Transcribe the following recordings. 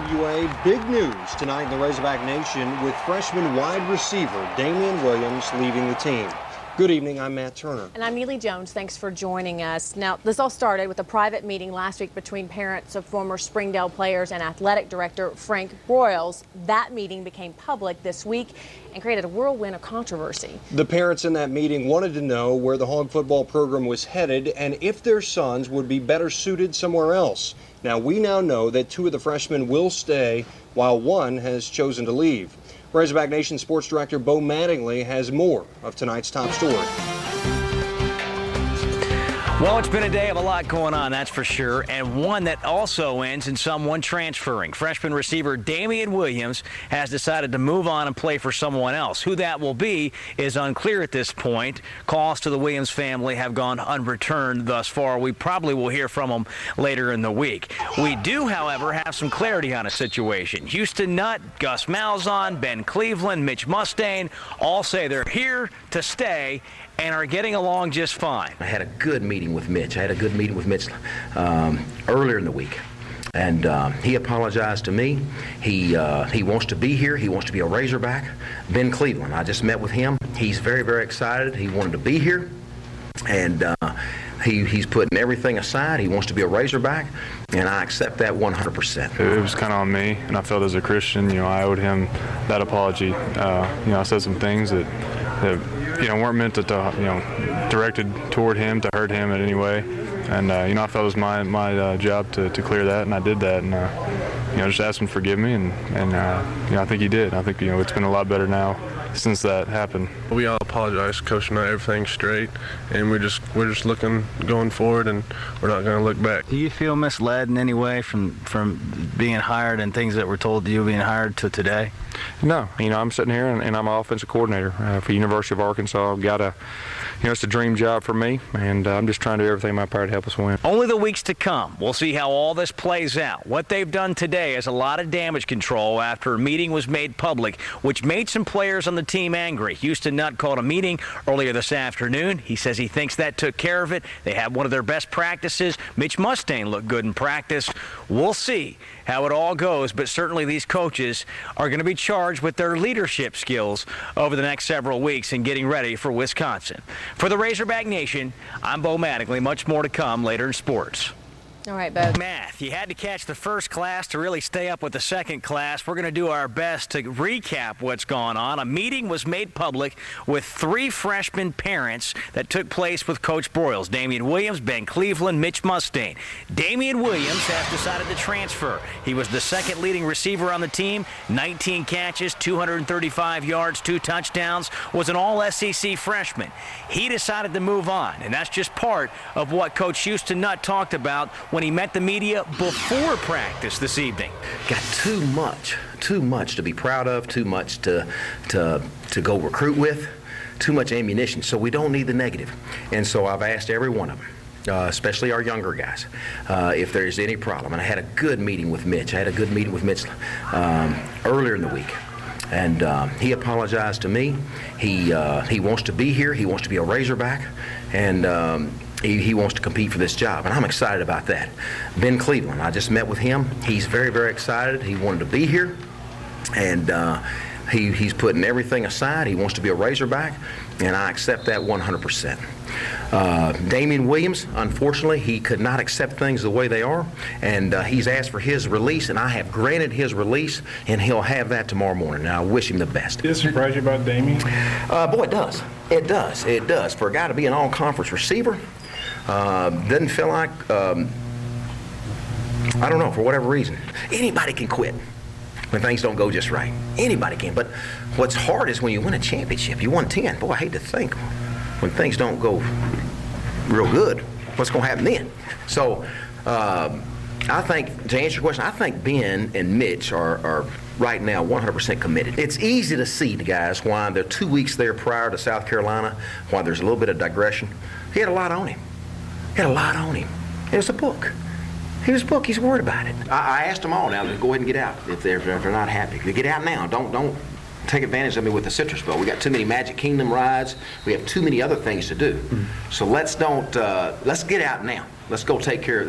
RWA, big news tonight in the Razorback Nation with freshman wide receiver Damien Williams leaving the team. Good evening, I'm Matt Turner. And I'm Neely Jones. Thanks for joining us. Now, this all started with a private meeting last week between parents of former Springdale players and athletic director Frank Broyles. That meeting became public this week and created a whirlwind of controversy. The parents in that meeting wanted to know where the Hog football program was headed and if their sons would be better suited somewhere else. Now, we now know that 2 of the freshmen will stay while 1 has chosen to leave. Razorback Nation Sports Director Bo Mattingly has more of tonight's top story. Well, it's been a day of a lot going on, that's for sure, and one that also ends in someone transferring. Freshman receiver Damien Williams has decided to move on and play for someone else. Who that will be is unclear at this point. Calls to the Williams family have gone unreturned thus far. We probably will hear from them later in the week. We do, however, have some clarity on a situation. Houston Nutt, Gus Malzahn, Ben Cleveland, Mitch Mustain all say they're here to stay and are getting along just fine. I had a good meeting with Mitch. Earlier in the week. And he apologized to me. He wants to be here. He wants to be a Razorback. Ben Cleveland, I just met with him. He's very, very excited. He wanted to be here. And he's putting everything aside. He wants to be a Razorback, and I accept that 100%. It was kind of on me, and I felt as a Christian, I owed him that apology. I said some things that weren't meant to, directed toward him to hurt him in any way. And, I felt it was my job to clear that, and I did that. And, just asked him to forgive me, and I think he did. I think, it's been a lot better now since that happened. We all apologize, Coach and I, everything's straight, and we're just looking going forward, and we're not going to look back. Do you feel misled in any way from being hired and things that were told to you being hired to today? No, I'm sitting here and I'm an offensive coordinator for University of Arkansas. I've got it's a dream job for me, and I'm just trying to do everything in my power to help us win. Only the weeks to come. We'll see how all this plays out. What they've done today is a lot of damage control after a meeting was made public, which made some players on the team angry. Houston Nutt called a meeting earlier this afternoon. He says he thinks that took care of it. They had one of their best practices. Mitch Mustain looked good in practice. We'll see how it all goes, but certainly these coaches are going to be charged with their leadership skills over the next several weeks and getting ready for Wisconsin. For the Razorback Nation, I'm Bo Mattingly. Much more to come later in sports. All right, Bo. Math. You had to catch the first class to really stay up with the second class. We're going to do our best to recap what's gone on. A meeting was made public with 3 freshman parents that took place with Coach Broyles. Damien Williams, Ben Cleveland, Mitch Mustain. Damien Williams has decided to transfer. He was the second leading receiver on the team, 19 catches, 235 yards, 2 touchdowns, was an all-SEC freshman. He decided to move on, and that's just part of what Coach Houston Nutt talked about when he met the media before practice this evening. Got too much to be proud of, too much to go recruit with, too much ammunition. So we don't need the negative. And so I've asked every one of them, especially our younger guys, if there's any problem. And I had a good meeting with Mitch. Earlier in the week. And he apologized to me. He wants to be here. He wants to be a Razorback. And he wants to compete for this job, and I'm excited about that. Ben Cleveland, I just met with him. He's very, very excited. He wanted to be here, and he's putting everything aside. He wants to be a Razorback, and I accept that 100%. Damien Williams, unfortunately, he could not accept things the way they are, and he's asked for his release, and I have granted his release, and he'll have that tomorrow morning. And I wish him the best. Does it surprise you about Damien? Boy, it does. It does. It does. For a guy to be an all-conference receiver, doesn't feel like, I don't know, for whatever reason. Anybody can quit when things don't go just right. Anybody can. But what's hard is when you win a championship. You won 10. Boy, I hate to think when things don't go real good, what's going to happen then? So I think, to answer your question, I think Ben and Mitch are right now 100% committed. It's easy to see, the guys, why they're 2 weeks there prior to South Carolina, why there's a little bit of digression. He had a lot on him. It was a book. He was book. He's worried about it. I asked them all now to go ahead and get out if they're not happy. They get out now. Don't take advantage of me with the Citrus Bowl. We got too many Magic Kingdom rides. We have too many other things to do. So let's get out now. Let's go transfer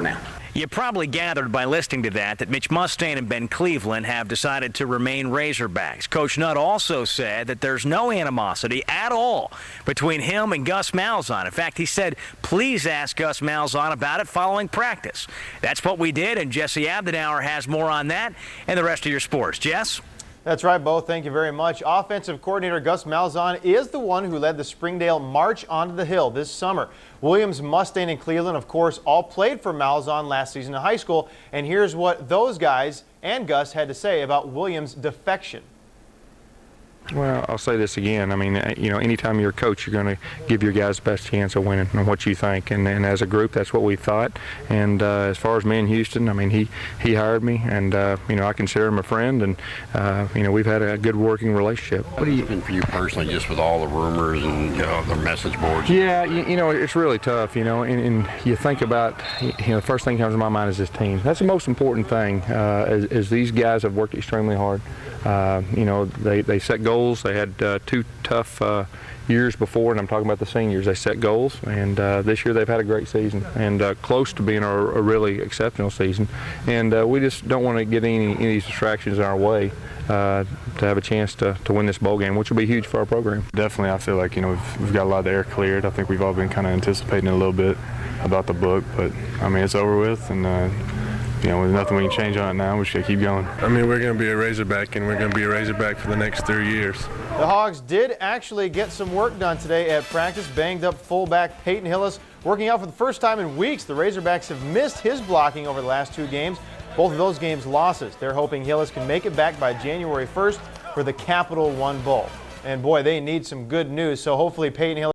now. You probably gathered by listening to that Mitch Mustain and Ben Cleveland have decided to remain Razorbacks. Coach Nutt also said that there's no animosity at all between him and Gus Malzahn. In fact, he said, please ask Gus Malzahn about it following practice. That's what we did, and Jesse Abdenauer has more on that and the rest of your sports. Jess? That's right, Bo. Thank you very much. Offensive coordinator Gus Malzahn is the one who led the Springdale March onto the Hill this summer. Williams, Mustain, and Cleveland, of course, all played for Malzahn last season in high school. And here's what those guys and Gus had to say about Williams' defection. Well, I'll say this again. I mean, you know, anytime you're a coach, you're going to give your guys the best chance of winning and what you think. And as a group, that's what we thought. And as far as me in Houston, I mean, he hired me, and, you know, I consider him a friend. And, you know, we've had a good working relationship. What do you think for you personally, just with all the rumors and, you know, the message boards? Yeah, you know, it's really tough, you know, and you think about, you know, the first thing that comes to my mind is this team. That's the most important thing, as these guys have worked extremely hard. You know, they set goals. They had 2 tough years before, and I'm talking about the seniors. They set goals, and this year they've had a great season and close to being a really exceptional season. And we just don't want to get any of these distractions in our way to have a chance to win this bowl game, which will be huge for our program. Definitely, I feel like, you know, we've got a lot of the air cleared. I think we've all been kind of anticipating a little bit about the book, but I mean, it's over with, and you know, there's nothing we can change on it now. We just got to keep going. I mean, we're going to be a Razorback, and we're going to be a Razorback for the next 3 years. The Hogs did actually get some work done today at practice. Banged up fullback Peyton Hillis working out for the first time in weeks. The Razorbacks have missed his blocking over the last 2 games. Both of those games losses. They're hoping Hillis can make it back by January 1st for the Capital One Bowl. And boy, they need some good news. So hopefully Peyton Hillis